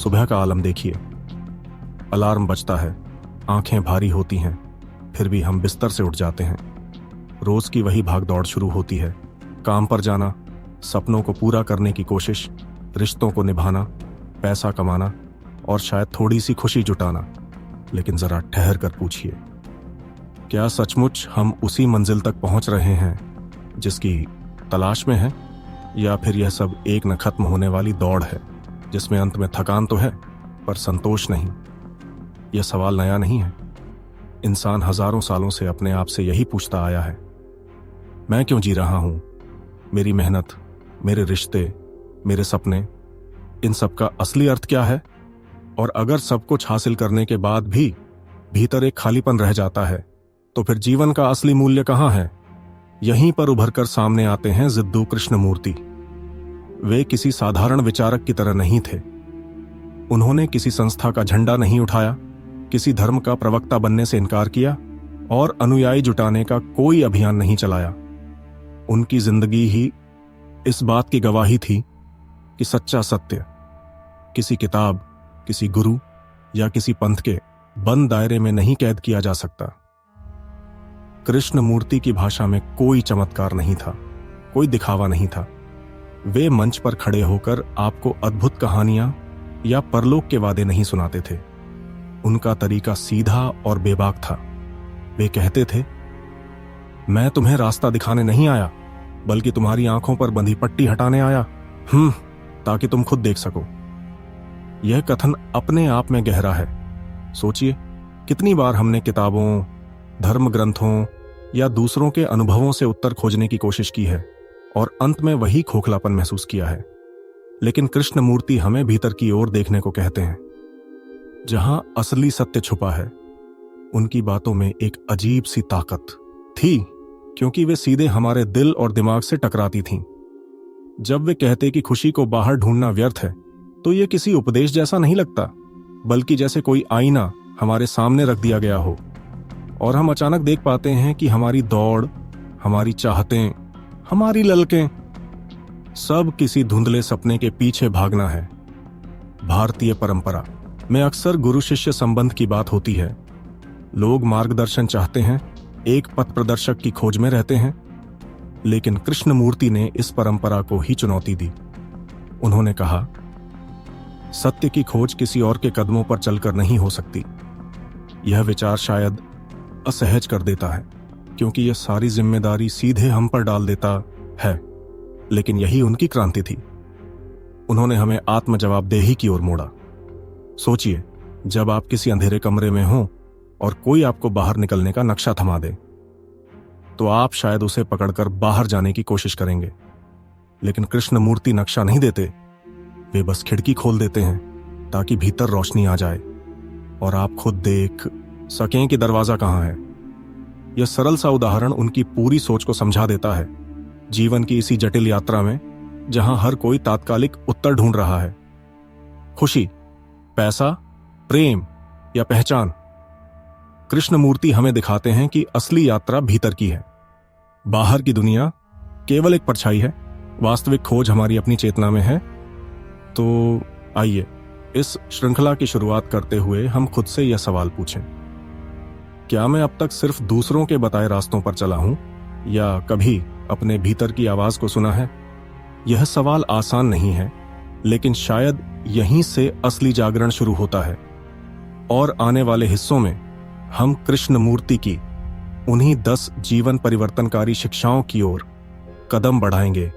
सुबह का आलम देखिए। अलार्म बजता है, आंखें भारी होती हैं, फिर भी हम बिस्तर से उठ जाते हैं। रोज की वही भागदौड़ शुरू होती है। काम पर जाना, सपनों को पूरा करने की कोशिश, रिश्तों को निभाना, पैसा कमाना और शायद थोड़ी सी खुशी जुटाना। लेकिन जरा ठहर कर पूछिए, क्या सचमुच हम उसी मंजिल तक पहुंच रहे हैं जिसकी तलाश में है, या फिर यह सब एक न खत्म होने वाली दौड़ है जिसमें अंत में थकान तो है पर संतोष नहीं? यह सवाल नया नहीं है। इंसान हजारों सालों से अपने आप से यही पूछता आया है, मैं क्यों जी रहा हूं? मेरी मेहनत, मेरे रिश्ते, मेरे सपने, इन सब का असली अर्थ क्या है? और अगर सब कुछ हासिल करने के बाद भी भीतर एक खालीपन रह जाता है, तो फिर जीवन का असली मूल्य कहां है? यहीं पर उभरकर सामने आते हैं जिद्दू कृष्णमूर्ति। वे किसी साधारण विचारक की तरह नहीं थे। उन्होंने किसी संस्था का झंडा नहीं उठाया, किसी धर्म का प्रवक्ता बनने से इनकार किया और अनुयायी जुटाने का कोई अभियान नहीं चलाया। उनकी जिंदगी ही इस बात की गवाही थी कि सच्चा सत्य किसी किताब, किसी गुरु या किसी पंथ के बंद दायरे में नहीं कैद किया जा सकता। कृष्णमूर्ति की भाषा में कोई चमत्कार नहीं था, कोई दिखावा नहीं था। वे मंच पर खड़े होकर आपको अद्भुत कहानियां या परलोक के वादे नहीं सुनाते थे। उनका तरीका सीधा और बेबाक था। वे कहते थे, मैं तुम्हें रास्ता दिखाने नहीं आया, बल्कि तुम्हारी आंखों पर बंधी पट्टी हटाने आया, ताकि तुम खुद देख सको। यह कथन अपने आप में गहरा है। सोचिए, कितनी बार हमने किताबों, धर्म ग्रंथों या दूसरों के अनुभवों से उत्तर खोजने की कोशिश की है और अंत में वही खोखलापन महसूस किया है। लेकिन कृष्णमूर्ति हमें भीतर की ओर देखने को कहते हैं, जहां असली सत्य छुपा है। उनकी बातों में एक अजीब सी ताकत थी, क्योंकि वे सीधे हमारे दिल और दिमाग से टकराती थीं। जब वे कहते कि खुशी को बाहर ढूंढना व्यर्थ है, तो यह किसी उपदेश जैसा नहीं लगता, बल्कि जैसे कोई आईना हमारे सामने रख दिया गया हो और हम अचानक देख पाते हैं कि हमारी दौड़, हमारी चाहतें, हमारी ललकें, सब किसी धुंधले सपने के पीछे भागना है। भारतीय परंपरा में अक्सर गुरु शिष्य संबंध की बात होती है। लोग मार्गदर्शन चाहते हैं, एक पथ प्रदर्शक की खोज में रहते हैं। लेकिन कृष्णमूर्ति ने इस परंपरा को ही चुनौती दी। उन्होंने कहा, सत्य की खोज किसी और के कदमों पर चलकर नहीं हो सकती। यह विचार शायद असहज कर देता है, क्योंकि यह सारी जिम्मेदारी सीधे हम पर डाल देता है, लेकिन यही उनकी क्रांति थी। उन्होंने हमें आत्म जवाबदेही की ओर मोड़ा। सोचिए, जब आप किसी अंधेरे कमरे में हों और कोई आपको बाहर निकलने का नक्शा थमा दे, तो आप शायद उसे पकड़कर बाहर जाने की कोशिश करेंगे। लेकिन कृष्णमूर्ति नक्शा नहीं देते, वे बस खिड़की खोल देते हैं ताकि भीतर रोशनी आ जाए और आप खुद देख सकें कि दरवाजा कहां है। यह सरल सा उदाहरण उनकी पूरी सोच को समझा देता है। जीवन की इसी जटिल यात्रा में, जहां हर कोई तात्कालिक उत्तर ढूंढ रहा है, खुशी, पैसा, प्रेम या पहचान, कृष्णमूर्ति हमें दिखाते हैं कि असली यात्रा भीतर की है। बाहर की दुनिया केवल एक परछाई है, वास्तविक खोज हमारी अपनी चेतना में है। तो आइए इस श्रृंखला की शुरुआत करते हुए हम खुद से यह सवाल पूछें, क्या मैं अब तक सिर्फ दूसरों के बताए रास्तों पर चला हूं, या कभी अपने भीतर की आवाज को सुना है? यह सवाल आसान नहीं है, लेकिन शायद यहीं से असली जागरण शुरू होता है। और आने वाले हिस्सों में हम कृष्णमूर्ति की उन्हीं 10 जीवन परिवर्तनकारी शिक्षाओं की ओर कदम बढ़ाएंगे,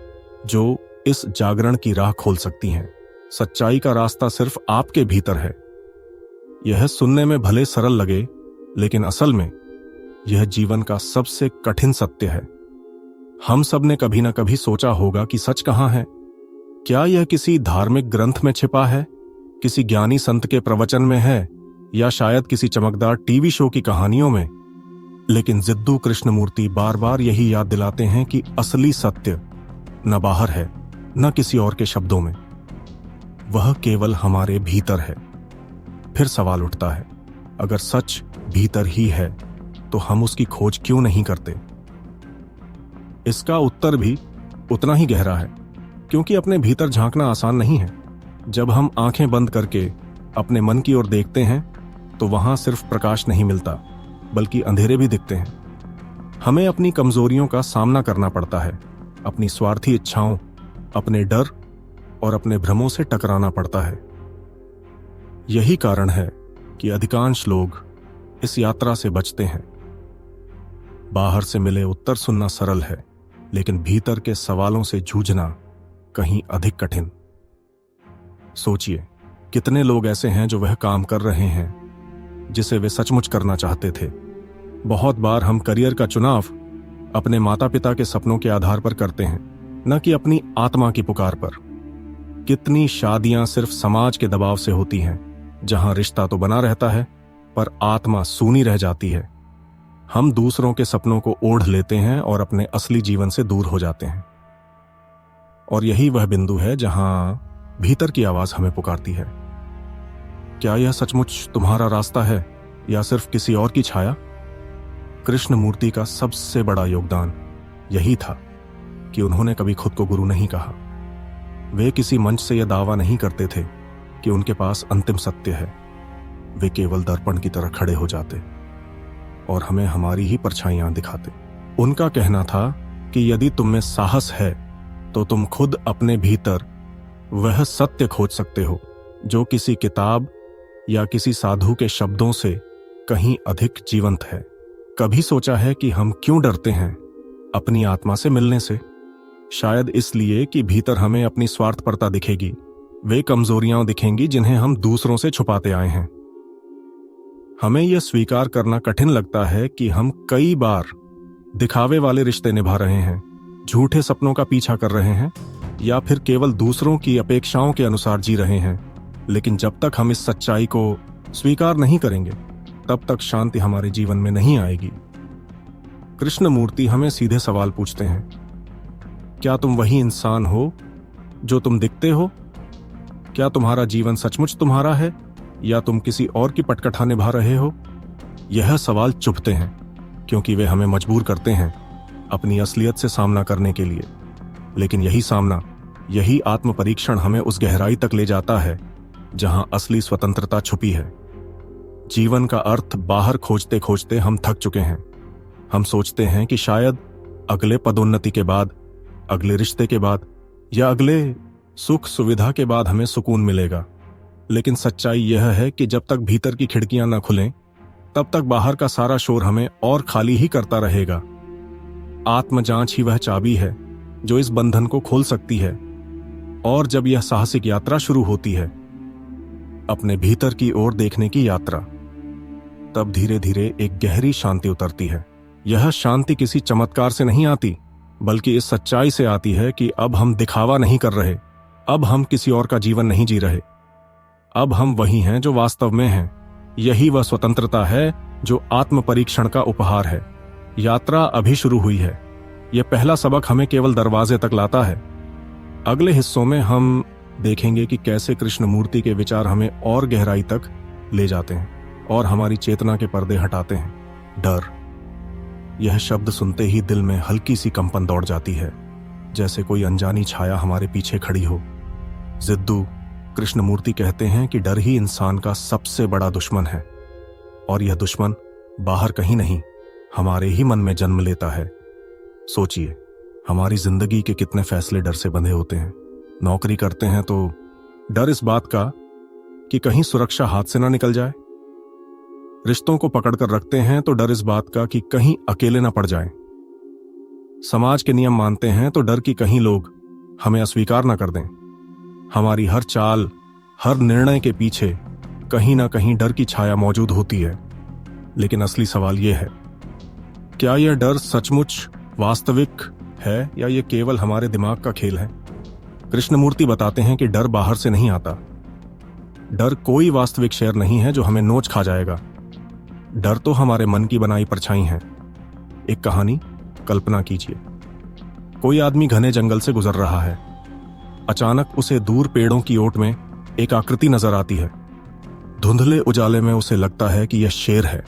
जो इस जागरण की राह खोल सकती हैं। सच्चाई का रास्ता सिर्फ आपके भीतर है। यह सुनने में भले सरल लगे, लेकिन असल में यह जीवन का सबसे कठिन सत्य है। हम सब ने कभी ना कभी सोचा होगा कि सच कहां है। क्या यह किसी धार्मिक ग्रंथ में छिपा है, किसी ज्ञानी संत के प्रवचन में है, या शायद किसी चमकदार टीवी शो की कहानियों में? लेकिन जिद्दू कृष्णमूर्ति बार बार यही याद दिलाते हैं कि असली सत्य न बाहर है, न किसी और के शब्दों में, वह केवल हमारे भीतर है। फिर सवाल उठता है, अगर सच भीतर ही है, तो हम उसकी खोज क्यों नहीं करते? इसका उत्तर भी उतना ही गहरा है, क्योंकि अपने भीतर झांकना आसान नहीं है। जब हम आंखें बंद करके अपने मन की ओर देखते हैं तो वहां सिर्फ प्रकाश नहीं मिलता, बल्कि अंधेरे भी दिखते हैं। हमें अपनी कमजोरियों का सामना करना पड़ता है, अपनी स्वार्थी इच्छाओं, अपने डर और अपने भ्रमों से टकराना पड़ता है। यही कारण है कि अधिकांश लोग इस यात्रा से बचते हैं। बाहर से मिले उत्तर सुनना सरल है, लेकिन भीतर के सवालों से जूझना कहीं अधिक कठिन। सोचिए, कितने लोग ऐसे हैं जो वह काम कर रहे हैं जिसे वे सचमुच करना चाहते थे। बहुत बार हम करियर का चुनाव अपने माता पिता के सपनों के आधार पर करते हैं, न कि अपनी आत्मा की पुकार पर। कितनी शादियां सिर्फ समाज के दबाव से होती हैं, जहां रिश्ता तो बना रहता है पर आत्मा सूनी रह जाती है। हम दूसरों के सपनों को ओढ़ लेते हैं और अपने असली जीवन से दूर हो जाते हैं। और यही वह बिंदु है जहां भीतर की आवाज हमें पुकारती है, क्या यह सचमुच तुम्हारा रास्ता है या सिर्फ किसी और की छाया? कृष्णमूर्ति का सबसे बड़ा योगदान यही था कि उन्होंने कभी खुद को गुरु नहीं कहा। वे किसी मंच से यह दावा नहीं करते थे कि उनके पास अंतिम सत्य है। वे केवल दर्पण की तरह खड़े हो जाते और हमें हमारी ही परछाइयां दिखाते। उनका कहना था कि यदि तुम में साहस है तो तुम खुद अपने भीतर वह सत्य खोज सकते हो जो किसी किताब या किसी साधु के शब्दों से कहीं अधिक जीवंत है। कभी सोचा है कि हम क्यों डरते हैं अपनी आत्मा से मिलने से? शायद इसलिए कि भीतर हमें अपनी स्वार्थपरता दिखेगी, वे कमजोरियां दिखेंगी जिन्हें हम दूसरों से छुपाते आए हैं। हमें यह स्वीकार करना कठिन लगता है कि हम कई बार दिखावे वाले रिश्ते निभा रहे हैं, झूठे सपनों का पीछा कर रहे हैं या फिर केवल दूसरों की अपेक्षाओं के अनुसार जी रहे हैं। लेकिन जब तक हम इस सच्चाई को स्वीकार नहीं करेंगे, तब तक शांति हमारे जीवन में नहीं आएगी। कृष्णमूर्ति हमें सीधे सवाल पूछते हैं, क्या तुम वही इंसान हो जो तुम दिखते हो? क्या तुम्हारा जीवन सचमुच तुम्हारा है या तुम किसी और की पटकथा निभा रहे हो? यह सवाल चुभते हैं क्योंकि वे हमें मजबूर करते हैं अपनी असलियत से सामना करने के लिए। लेकिन यही सामना, यही आत्म परीक्षण हमें उस गहराई तक ले जाता है जहां असली स्वतंत्रता छुपी है। जीवन का अर्थ बाहर खोजते खोजते हम थक चुके हैं। हम सोचते हैं कि शायद अगले पदोन्नति के बाद, अगले रिश्ते के बाद या अगले सुख सुविधा के बाद हमें सुकून मिलेगा। लेकिन सच्चाई यह है कि जब तक भीतर की खिड़कियां न खुलें, तब तक बाहर का सारा शोर हमें और खाली ही करता रहेगा। आत्मजांच ही वह चाबी है जो इस बंधन को खोल सकती है। और जब यह साहसिक यात्रा शुरू होती है, अपने भीतर की ओर देखने की यात्रा, तब धीरे धीरे एक गहरी शांति उतरती है। यह शांति किसी चमत्कार से नहीं आती, बल्कि इस सच्चाई से आती है कि अब हम दिखावा नहीं कर रहे, अब हम किसी और का जीवन नहीं जी रहे, अब हम वही हैं जो वास्तव में हैं। यही वह स्वतंत्रता है जो आत्म परीक्षण का उपहार है। यात्रा अभी शुरू हुई है। यह पहला सबक हमें केवल दरवाजे तक लाता है। अगले हिस्सों में हम देखेंगे कि कैसे कृष्णमूर्ति के विचार हमें और गहराई तक ले जाते हैं और हमारी चेतना के पर्दे हटाते हैं। डर, यह शब्द सुनते ही दिल में हल्की सी कंपन दौड़ जाती है, जैसे कोई अनजानी छाया हमारे पीछे खड़ी हो। जिद्दू कृष्णमूर्ति कहते हैं कि डर ही इंसान का सबसे बड़ा दुश्मन है, और यह दुश्मन बाहर कहीं नहीं, हमारे ही मन में जन्म लेता है। सोचिए, हमारी जिंदगी के कितने फैसले डर से बंधे होते हैं। नौकरी करते हैं तो डर इस बात का कि कहीं सुरक्षा हाथ से ना निकल जाए। रिश्तों को पकड़कर रखते हैं तो डर इस बात का कि कहीं अकेले ना पड़ जाएं। समाज के नियम मानते हैं तो डर कि कहीं लोग हमें अस्वीकार ना कर दें। हमारी हर चाल, हर निर्णय के पीछे कहीं ना कहीं डर की छाया मौजूद होती है। लेकिन असली सवाल यह है, क्या यह डर सचमुच वास्तविक है या यह केवल हमारे दिमाग का खेल है? कृष्णमूर्ति बताते हैं कि डर बाहर से नहीं आता। डर कोई वास्तविक शेर नहीं है जो हमें नोच खा जाएगा। डर तो हमारे मन की बनाई परछाई है। एक कहानी कल्पना कीजिए। कोई आदमी घने जंगल से गुजर रहा है। अचानक उसे दूर पेड़ों की ओट में एक आकृति नजर आती है। धुंधले उजाले में उसे लगता है कि यह शेर है।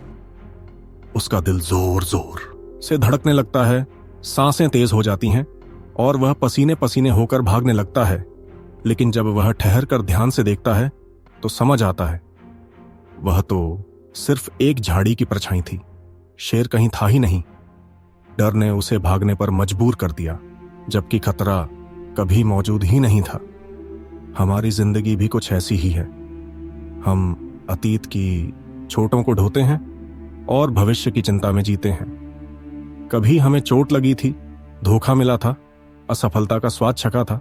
उसका दिल जोर जोर से धड़कने लगता है, सांसें तेज हो जाती हैं और वह पसीने पसीने होकर भागने लगता है। लेकिन जब वह ठहर कर ध्यान से देखता है तो समझ आता है वह तो सिर्फ एक झाड़ी की परछाई थी, शेर कहीं था ही नहीं। डर ने उसे भागने पर मजबूर कर दिया, जबकि खतरा कभी मौजूद ही नहीं था। हमारी जिंदगी भी कुछ ऐसी ही है। हम अतीत की चोटों को ढोते हैं और भविष्य की चिंता में जीते हैं। कभी हमें चोट लगी थी, धोखा मिला था, असफलता का स्वाद चखा था,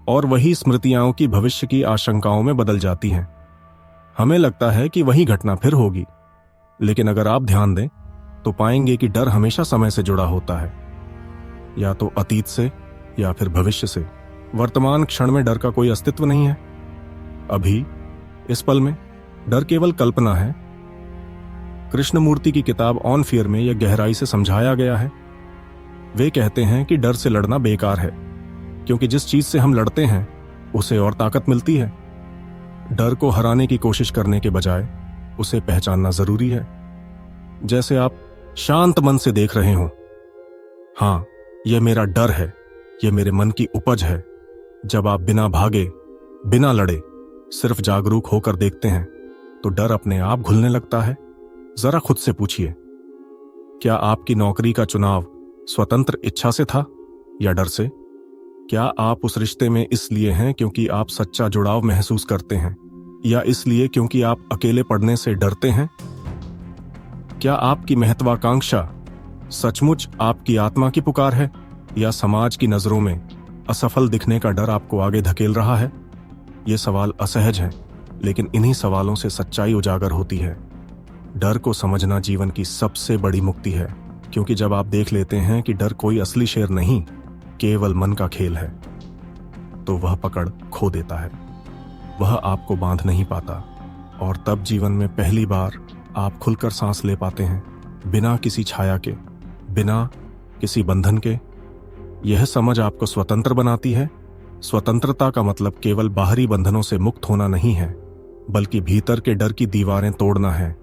और वही स्मृतियां की भविष्य की आशंकाओं में बदल जाती हैं। हमें लगता है कि वही घटना फिर होगी, लेकिन अगर आप ध्यान दें तो पाएंगे कि डर हमेशा समय से जुड़ा होता है, या तो अतीत से या फिर भविष्य से। वर्तमान क्षण में डर का कोई अस्तित्व नहीं है। अभी इस पल में डर केवल कल्पना है। कृष्णमूर्ति की किताब ऑन फियर में यह गहराई से समझाया गया है। वे कहते हैं कि डर से लड़ना बेकार है, क्योंकि जिस चीज से हम लड़ते हैं उसे और ताकत मिलती है। डर को हराने की कोशिश करने के बजाय उसे पहचानना जरूरी है। जैसे आप शांत मन से देख रहे हो, हाँ, यह मेरा डर है, यह मेरे मन की उपज है। जब आप बिना भागे, बिना लड़े, सिर्फ जागरूक होकर देखते हैं तो डर अपने आप घुलने लगता है। जरा खुद से पूछिए, क्या आपकी नौकरी का चुनाव स्वतंत्र इच्छा से था या डर से? क्या आप उस रिश्ते में इसलिए हैं क्योंकि आप सच्चा जुड़ाव महसूस करते हैं, या इसलिए क्योंकि आप अकेले पड़ने से डरते हैं? क्या आपकी महत्वाकांक्षा सचमुच आपकी आत्मा की पुकार है, या समाज की नजरों में असफल दिखने का डर आपको आगे धकेल रहा है? ये सवाल असहज हैं, लेकिन इन्हीं सवालों से सच्चाई उजागर होती है। डर को समझना जीवन की सबसे बड़ी मुक्ति है, क्योंकि जब आप देख लेते हैं कि डर कोई असली शेर नहीं, केवल मन का खेल है, तो वह पकड़ खो देता है। वह आपको बांध नहीं पाता, और तब जीवन में पहली बार आप खुलकर सांस ले पाते हैं, बिना किसी छाया के, बिना किसी बंधन के। यह समझ आपको स्वतंत्र बनाती है। स्वतंत्रता का मतलब केवल बाहरी बंधनों से मुक्त होना नहीं है, बल्कि भीतर के डर की दीवारें तोड़ना है।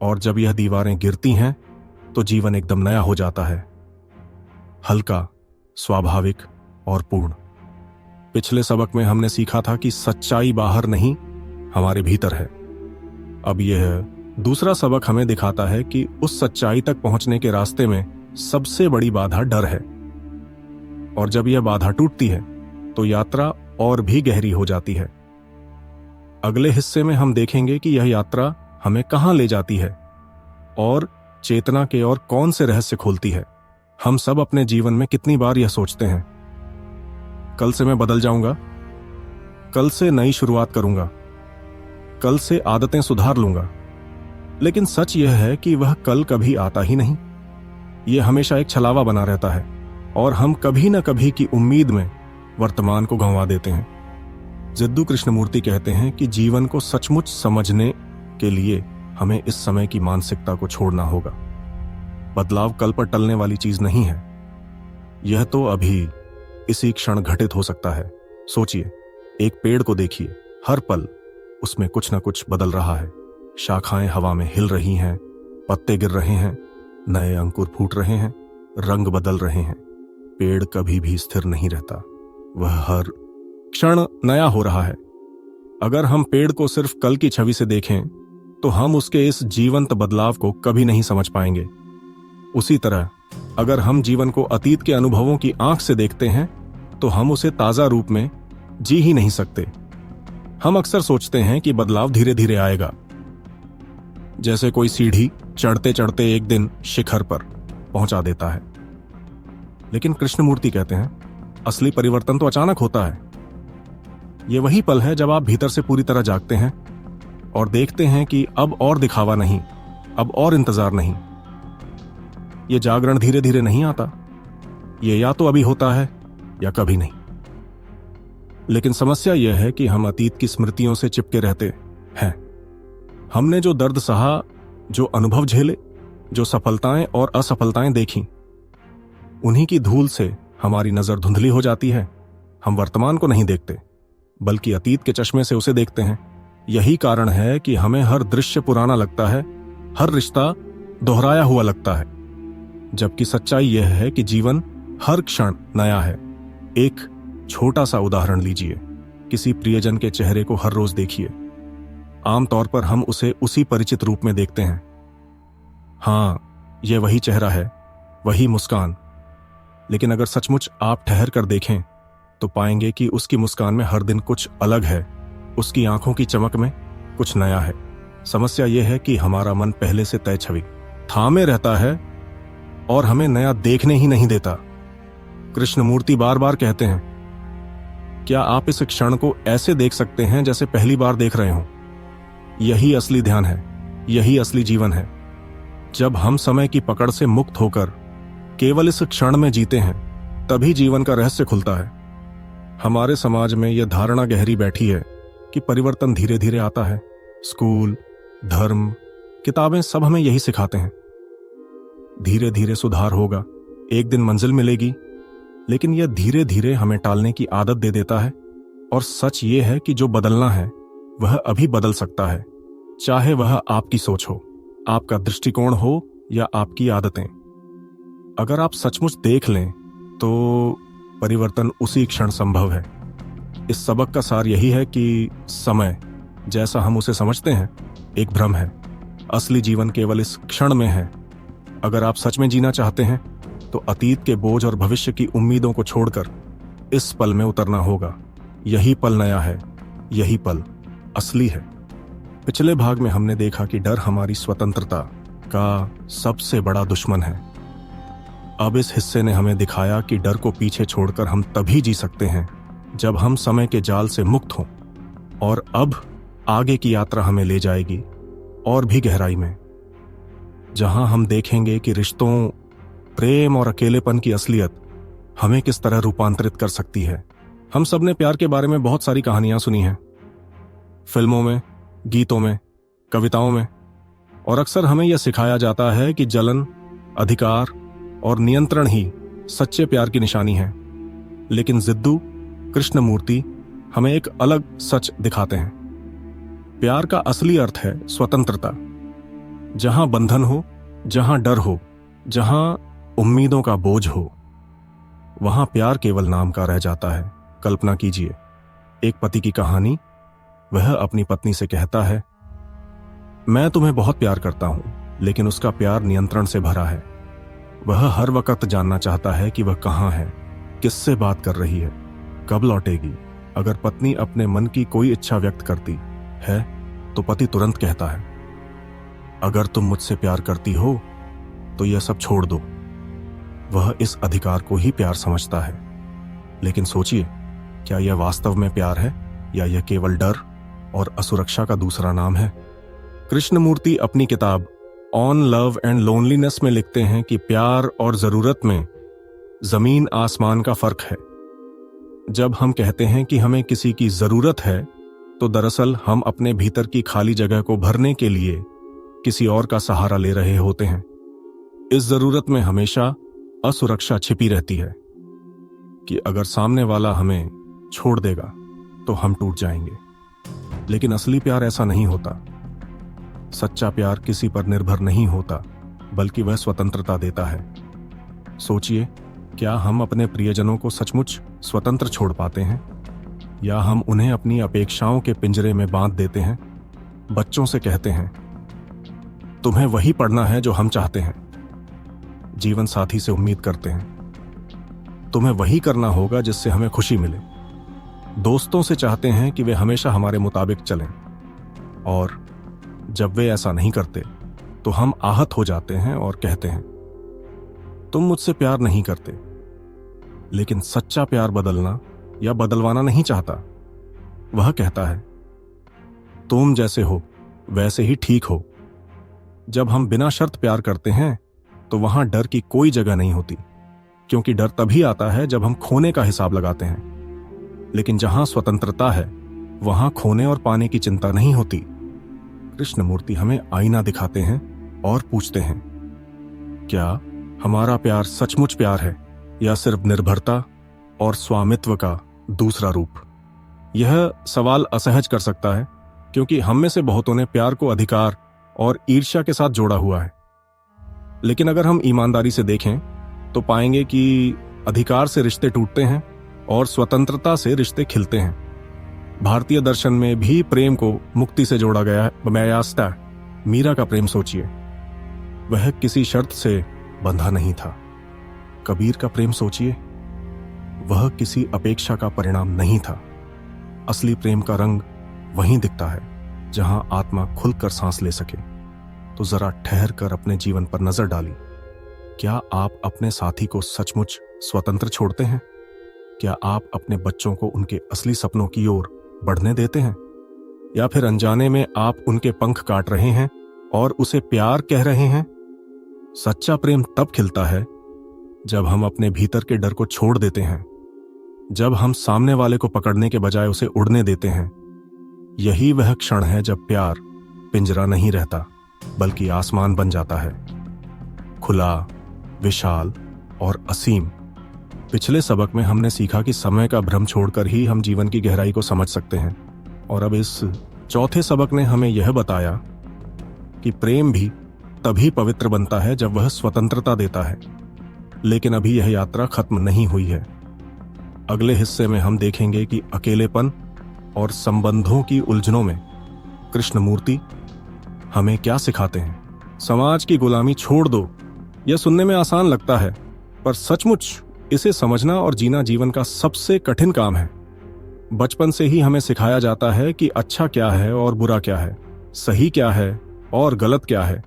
और जब यह दीवारें गिरती हैं तो जीवन एकदम नया हो जाता है, हल्का, स्वाभाविक और पूर्ण। पिछले सबक में हमने सीखा था कि सच्चाई बाहर नहीं, हमारे भीतर है। अब यह दूसरा सबक हमें दिखाता है कि उस सच्चाई तक पहुंचने के रास्ते में सबसे बड़ी बाधा डर है, और जब यह बाधा टूटती है तो यात्रा और भी गहरी हो जाती है। अगले हिस्से में हम देखेंगे कि यह यात्रा हमें कहां ले जाती है और चेतना के और कौन से रहस्य खोलती है। हम सब अपने जीवन में कितनी बार यह सोचते हैं, कल से मैं बदल जाऊंगा, कल से नई शुरुआत करूंगा, कल से आदतें सुधार लूंगा। लेकिन सच यह है कि वह कल कभी आता ही नहीं। यह हमेशा एक छलावा बना रहता है, और हम कभी न कभी की उम्मीद में वर्तमान को गंवा देते हैं। जिद्दू कृष्णमूर्ति कहते हैं कि जीवन को सचमुच समझने के लिए हमें इस समय की मानसिकता को छोड़ना होगा। बदलाव कल पर टलने वाली चीज नहीं है, यह तो अभी इसी क्षण घटित हो सकता है। सोचिए, एक पेड़ को देखिए, हर पल उसमें कुछ न कुछ बदल रहा है। शाखाएं हवा में हिल रही हैं, पत्ते गिर रहे हैं, नए अंकुर फूट रहे हैं, रंग बदल रहे हैं। पेड़ कभी भी स्थिर नहीं रहता, वह हर क्षण नया हो रहा है। अगर हम पेड़ को सिर्फ कल की छवि से देखें तो हम उसके इस जीवंत बदलाव को कभी नहीं समझ पाएंगे। उसी तरह अगर हम जीवन को अतीत के अनुभवों की आंख से देखते हैं तो हम उसे ताजा रूप में जी ही नहीं सकते। हम अक्सर सोचते हैं कि बदलाव धीरे धीरे आएगा, जैसे कोई सीढ़ी चढ़ते चढ़ते एक दिन शिखर पर पहुंचा देता है। लेकिन कृष्णमूर्ति कहते हैं, असली परिवर्तन तो अचानक होता है। यह वही पल है जब आप भीतर से पूरी तरह जागते हैं और देखते हैं कि अब और दिखावा नहीं, अब और इंतजार नहीं। यह जागरण धीरे धीरे नहीं आता, यह या तो अभी होता है या कभी नहीं। लेकिन समस्या यह है कि हम अतीत की स्मृतियों से चिपके रहते हैं। हमने जो दर्द सहा, जो अनुभव झेले, जो सफलताएं और असफलताएं देखी, उन्हीं की धूल से हमारी नजर धुंधली हो जाती है। हम वर्तमान को नहीं देखते, बल्कि अतीत के चश्मे से उसे देखते हैं। यही कारण है कि हमें हर दृश्य पुराना लगता है, हर रिश्ता दोहराया हुआ लगता है, जबकि सच्चाई यह है कि जीवन हर क्षण नया है। एक छोटा सा उदाहरण लीजिए, किसी प्रियजन के चेहरे को हर रोज देखिए। आमतौर पर हम उसे उसी परिचित रूप में देखते हैं। हाँ, यह वही चेहरा है, वही मुस्कान। लेकिन अगर सचमुच आप ठहर कर देखें तो पाएंगे कि उसकी मुस्कान में हर दिन कुछ अलग है, उसकी आंखों की चमक में कुछ नया है। समस्या यह है कि हमारा मन पहले से तय छवि थामे रहता है और हमें नया देखने ही नहीं देता। कृष्णमूर्ति बार बार कहते हैं, क्या आप इस क्षण को ऐसे देख सकते हैं जैसे पहली बार देख रहे हो? यही असली ध्यान है, यही असली जीवन है। जब हम समय की पकड़ से मुक्त होकर केवल इस क्षण में जीते हैं, तभी जीवन का रहस्य खुलता है। हमारे समाज में यह धारणा गहरी बैठी है कि परिवर्तन धीरे धीरे आता है। स्कूल, धर्म, किताबें सब हमें यही सिखाते हैं। धीरे धीरे सुधार होगा, एक दिन मंजिल मिलेगी। लेकिन यह धीरे धीरे हमें टालने की आदत दे देता है। और सच यह है कि जो बदलना है वह अभी बदल सकता है, चाहे वह आपकी सोच हो, आपका दृष्टिकोण हो या आपकी आदतें। अगर आप सचमुच देख लें तो परिवर्तन उसी क्षण संभव है। इस सबक का सार यही है कि समय जैसा हम उसे समझते हैं एक भ्रम है। असली जीवन केवल इस क्षण में है। अगर आप सच में जीना चाहते हैं तो अतीत के बोझ और भविष्य की उम्मीदों को छोड़कर इस पल में उतरना होगा। यही पल नया है, यही पल असली है। पिछले भाग में हमने देखा कि डर हमारी स्वतंत्रता का सबसे बड़ा दुश्मन है। अब इस हिस्से ने हमें दिखाया कि डर को पीछे छोड़कर हम तभी जी सकते हैं जब हम समय के जाल से मुक्त हों। और अब आगे की यात्रा हमें ले जाएगी और भी गहराई में, जहां हम देखेंगे कि रिश्तों, प्रेम और अकेलेपन की असलियत हमें किस तरह रूपांतरित कर सकती है। हम सब ने प्यार के बारे में बहुत सारी कहानियां सुनी हैं, फिल्मों में, गीतों में, कविताओं में। और अक्सर हमें यह सिखाया जाता है कि जलन, अधिकार और नियंत्रण ही सच्चे प्यार की निशानी है। लेकिन जिद्दू कृष्णमूर्ति हमें एक अलग सच दिखाते हैं। प्यार का असली अर्थ है स्वतंत्रता। जहां बंधन हो, जहां डर हो, जहां उम्मीदों का बोझ हो, वहां प्यार केवल नाम का रह जाता है। कल्पना कीजिए, एक पति की कहानी। वह अपनी पत्नी से कहता है, मैं तुम्हें बहुत प्यार करता हूं, लेकिन उसका प्यार नियंत्रण से भरा है। वह हर वक्त जानना चाहता है कि वह कहां है, किससे बात कर रही है, कब लौटेगी। अगर पत्नी अपने मन की कोई इच्छा व्यक्त करती है तो पति तुरंत कहता है, अगर तुम मुझसे प्यार करती हो तो यह सब छोड़ दो। वह इस अधिकार को ही प्यार समझता है। लेकिन सोचिए, क्या यह वास्तव में प्यार है या यह केवल डर और असुरक्षा का दूसरा नाम है? कृष्णमूर्ति अपनी किताब ऑन लव एंड लोनलीनेस में लिखते हैं कि प्यार और जरूरत में जमीन आसमान का फर्क है। जब हम कहते हैं कि हमें किसी की जरूरत है तो दरअसल हम अपने भीतर की खाली जगह को भरने के लिए किसी और का सहारा ले रहे होते हैं। इस जरूरत में हमेशा असुरक्षा छिपी रहती है कि अगर सामने वाला हमें छोड़ देगा तो हम टूट जाएंगे। लेकिन असली प्यार ऐसा नहीं होता। सच्चा प्यार किसी पर निर्भर नहीं होता, बल्कि वह स्वतंत्रता देता है। सोचिए, क्या हम अपने प्रियजनों को सचमुच स्वतंत्र छोड़ पाते हैं, या हम उन्हें अपनी अपेक्षाओं के पिंजरे में बांध देते हैं? बच्चों से कहते हैं, तुम्हें वही पढ़ना है जो हम चाहते हैं। जीवन साथी से उम्मीद करते हैं, तुम्हें वही करना होगा जिससे हमें खुशी मिले। दोस्तों से चाहते हैं कि वे हमेशा हमारे मुताबिक चलें। और जब वे ऐसा नहीं करते तो हम आहत हो जाते हैं और कहते हैं, तुम मुझसे प्यार नहीं करते। लेकिन सच्चा प्यार बदलना या बदलवाना नहीं चाहता। वह कहता है, तुम जैसे हो वैसे ही ठीक हो। जब हम बिना शर्त प्यार करते हैं तो वहां डर की कोई जगह नहीं होती, क्योंकि डर तभी आता है जब हम खोने का हिसाब लगाते हैं। लेकिन जहां स्वतंत्रता है वहां खोने और पाने की चिंता नहीं होती। कृष्णमूर्ति हमें आईना दिखाते हैं और पूछते हैं, क्या हमारा प्यार सचमुच प्यार है या सिर्फ निर्भरता और स्वामित्व का दूसरा रूप? यह सवाल असहज कर सकता है, क्योंकि हम में से बहुतों ने प्यार को अधिकार और ईर्ष्या के साथ जोड़ा हुआ है। लेकिन अगर हम ईमानदारी से देखें तो पाएंगे कि अधिकार से रिश्ते टूटते हैं और स्वतंत्रता से रिश्ते खिलते हैं। भारतीय दर्शन में भी प्रेम को मुक्ति से जोड़ा गया है। मयास्ता मीरा का प्रेम सोचिए, वह किसी शर्त से बंधा नहीं था। कबीर का प्रेम सोचिए, वह किसी अपेक्षा का परिणाम नहीं था। असली प्रेम का रंग वहीं दिखता है जहां आत्मा खुलकर सांस ले सके। तो जरा ठहर कर अपने जीवन पर नजर डाली। क्या आप अपने साथी को सचमुच स्वतंत्र छोड़ते हैं? क्या आप अपने बच्चों को उनके असली सपनों की ओर बढ़ने देते हैं? या फिर अनजाने में आप उनके पंख काट रहे हैं और उसे प्यार कह रहे हैं? सच्चा प्रेम तब खिलता है जब हम अपने भीतर के डर को छोड़ देते हैं, जब हम सामने वाले को पकड़ने के बजाय उसे उड़ने देते हैं। यही वह क्षण है जब प्यार पिंजरा नहीं रहता बल्कि आसमान बन जाता है, खुला, विशाल और असीम। पिछले सबक में हमने सीखा कि समय का भ्रम छोड़कर ही हम जीवन की गहराई को समझ सकते हैं, और अब इस चौथे सबक ने हमें यह बताया कि प्रेम भी तभी पवित्र बनता है जब वह स्वतंत्रता देता है। लेकिन अभी यह यात्रा खत्म नहीं हुई है। अगले हिस्से में हम देखेंगे कि अकेलेपन और संबंधों की उलझनों में कृष्णमूर्ति हमें क्या सिखाते हैं। समाज की गुलामी छोड़ दो, यह सुनने में आसान लगता है, पर सचमुच इसे समझना और जीना जीवन का सबसे कठिन काम है। बचपन से ही हमें सिखाया जाता है कि अच्छा क्या है और बुरा क्या है, सही क्या है और गलत क्या है।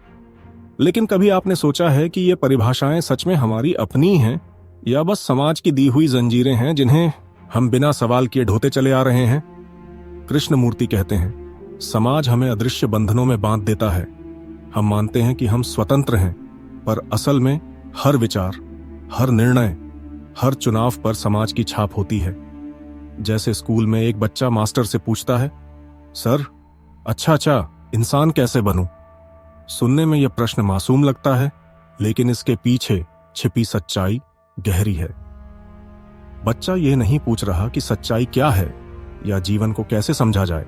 लेकिन कभी आपने सोचा है कि ये परिभाषाएं सच में हमारी अपनी हैं या बस समाज की दी हुई जंजीरें हैं जिन्हें हम बिना सवाल किए ढोते चले आ रहे हैं? कृष्णमूर्ति कहते हैं, समाज हमें अदृश्य बंधनों में बांध देता है। हम मानते हैं कि हम स्वतंत्र हैं, पर असल में हर विचार, हर निर्णय, हर चुनाव पर समाज की छाप होती है। जैसे स्कूल में एक बच्चा मास्टर से पूछता है, सर अच्छा इंसान कैसे बनूं? सुनने में यह प्रश्न मासूम लगता है, लेकिन इसके पीछे छिपी सच्चाई गहरी है। बच्चा यह नहीं पूछ रहा कि सच्चाई क्या है या जीवन को कैसे समझा जाए।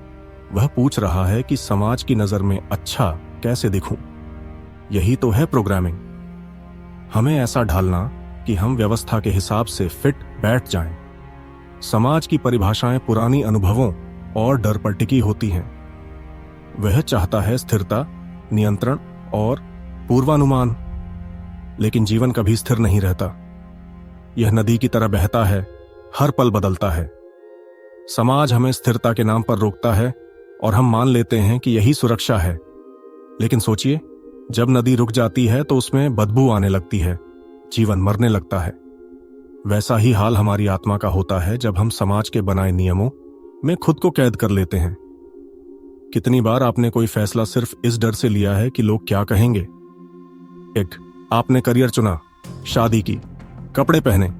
वह पूछ रहा है कि समाज की नजर में अच्छा कैसे दिखूं। यही तो है प्रोग्रामिंग, हमें ऐसा ढालना कि हम व्यवस्था के हिसाब से फिट बैठ जाएं। समाज की परिभाषाएं पुरानी अनुभवों और डर पर टिकी होती हैं। वह चाहता है स्थिरता, नियंत्रण और पूर्वानुमान, लेकिन जीवन कभी स्थिर नहीं रहता। यह नदी की तरह बहता है, हर पल बदलता है। समाज हमें स्थिरता के नाम पर रोकता है और हम मान लेते हैं कि यही सुरक्षा है। लेकिन सोचिए, जब नदी रुक जाती है तो उसमें बदबू आने लगती है, जीवन मरने लगता है। वैसा ही हाल हमारी आत्मा का होता है जब हम समाज के बनाए नियमों में खुद को कैद कर लेते हैं। कितनी बार आपने कोई फैसला सिर्फ इस डर से लिया है कि लोग क्या कहेंगे? एक, आपने करियर चुना, शादी की, कपड़े पहने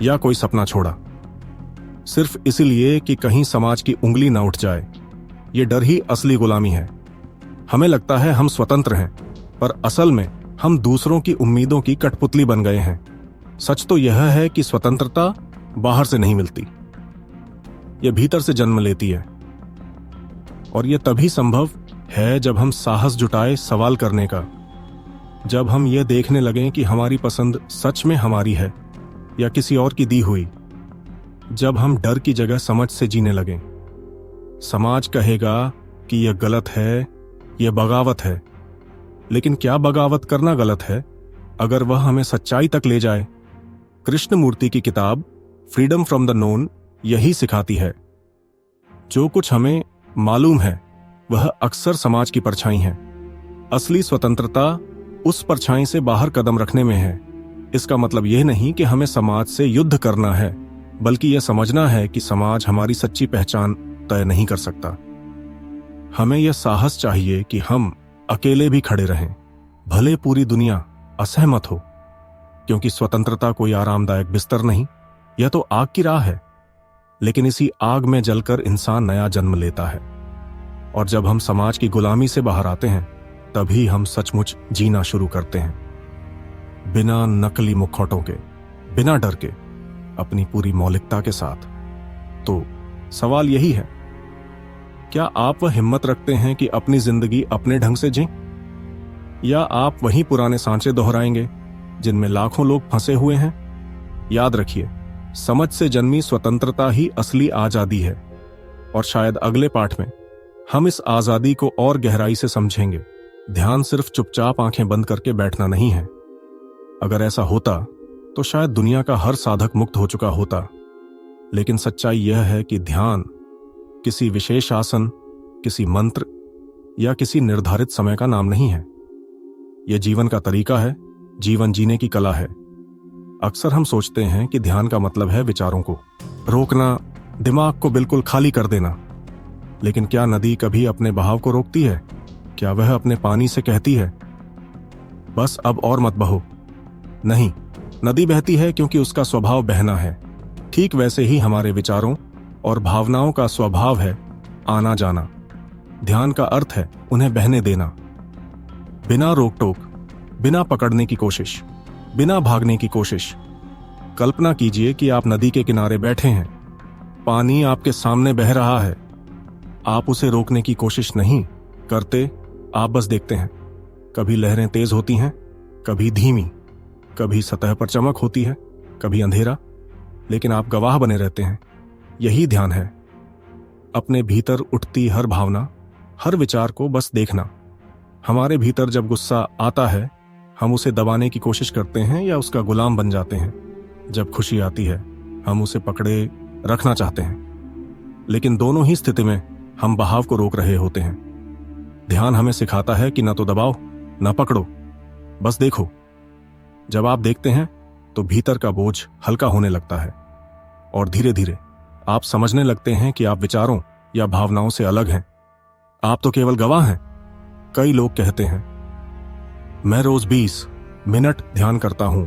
या कोई सपना छोड़ा, सिर्फ इसलिए कि कहीं समाज की उंगली न उठ जाए। ये डर ही असली गुलामी है। हमें लगता है हम स्वतंत्र हैं, पर असल में हम दूसरों की उम्मीदों की कठपुतली बन गए हैं। सच तो यह है कि स्वतंत्रता बाहर से नहीं मिलती, यह भीतर से जन्म लेती है। और यह तभी संभव है जब हम साहस जुटाए सवाल करने का, जब हम यह देखने लगें कि हमारी पसंद सच में हमारी है या किसी और की दी हुई, जब हम डर की जगह समझ से जीने लगें। समाज कहेगा कि यह गलत है, यह बगावत है। लेकिन क्या बगावत करना गलत है अगर वह हमें सच्चाई तक ले जाए? कृष्णमूर्ति की किताब फ्रीडम फ्रॉम द नोन यही सिखाती है। जो कुछ हमें मालूम है वह अक्सर समाज की परछाई है। असली स्वतंत्रता उस परछाई से बाहर कदम रखने में है। इसका मतलब यह नहीं कि हमें समाज से युद्ध करना है, बल्कि यह समझना है कि समाज हमारी सच्ची पहचान तय नहीं कर सकता। हमें यह साहस चाहिए कि हम अकेले भी खड़े रहें, भले पूरी दुनिया असहमत हो, क्योंकि स्वतंत्रता कोई आरामदायक बिस्तर नहीं, यह तो आग की राह है। लेकिन इसी आग में जलकर इंसान नया जन्म लेता है। और जब हम समाज की गुलामी से बाहर आते हैं, तभी हम सचमुच जीना शुरू करते हैं, बिना नकली मुखौटों के, बिना डर के, अपनी पूरी मौलिकता के साथ। तो सवाल यही है, क्या आप वह हिम्मत रखते हैं कि अपनी जिंदगी अपने ढंग से जीं? या आप वही पुराने सांचे दोहराएंगे जिनमें लाखों लोग फंसे हुए हैं? याद रखिए, समझ से जन्मी स्वतंत्रता ही असली आजादी है। और शायद अगले पाठ में हम इस आजादी को और गहराई से समझेंगे। ध्यान सिर्फ चुपचाप आंखें बंद करके बैठना नहीं है। अगर ऐसा होता तो शायद दुनिया का हर साधक मुक्त हो चुका होता। लेकिन सच्चाई यह है कि ध्यान किसी विशेष आसन, किसी मंत्र या किसी निर्धारित समय का नाम नहीं है। यह जीवन का तरीका है, जीवन जीने की कला है। अक्सर हम सोचते हैं कि ध्यान का मतलब है विचारों को रोकना, दिमाग को बिल्कुल खाली कर देना। लेकिन क्या नदी कभी अपने बहाव को रोकती है? क्या वह अपने पानी से कहती है, बस अब और मत बहो? नहीं, नदी बहती है क्योंकि उसका स्वभाव बहना है। ठीक वैसे ही हमारे विचारों और भावनाओं का स्वभाव है आना जाना। ध्यान का अर्थ है उन्हें बहने देना, बिना रोक टोक, बिना पकड़ने की कोशिश, बिना भागने की कोशिश। कल्पना कीजिए कि आप नदी के किनारे बैठे हैं, पानी आपके सामने बह रहा है। आप उसे रोकने की कोशिश नहीं करते, आप बस देखते हैं। कभी लहरें तेज होती हैं, कभी धीमी, कभी सतह पर चमक होती है, कभी अंधेरा, लेकिन आप गवाह बने रहते हैं। यही ध्यान है, अपने भीतर उठती हर भावना, हर विचार को बस देखना। हमारे भीतर जब गुस्सा आता है, हम उसे दबाने की कोशिश करते हैं या उसका गुलाम बन जाते हैं। जब खुशी आती है, हम उसे पकड़े रखना चाहते हैं। लेकिन दोनों ही स्थिति में हम बहाव को रोक रहे होते हैं। ध्यान हमें सिखाता है कि न तो दबाओ, न पकड़ो, बस देखो। जब आप देखते हैं तो भीतर का बोझ हल्का होने लगता है और धीरे धीरे आप समझने लगते हैं कि आप विचारों या भावनाओं से अलग हैं। आप तो केवल गवाह हैं। कई लोग कहते हैं, मैं रोज 20 मिनट ध्यान करता हूं,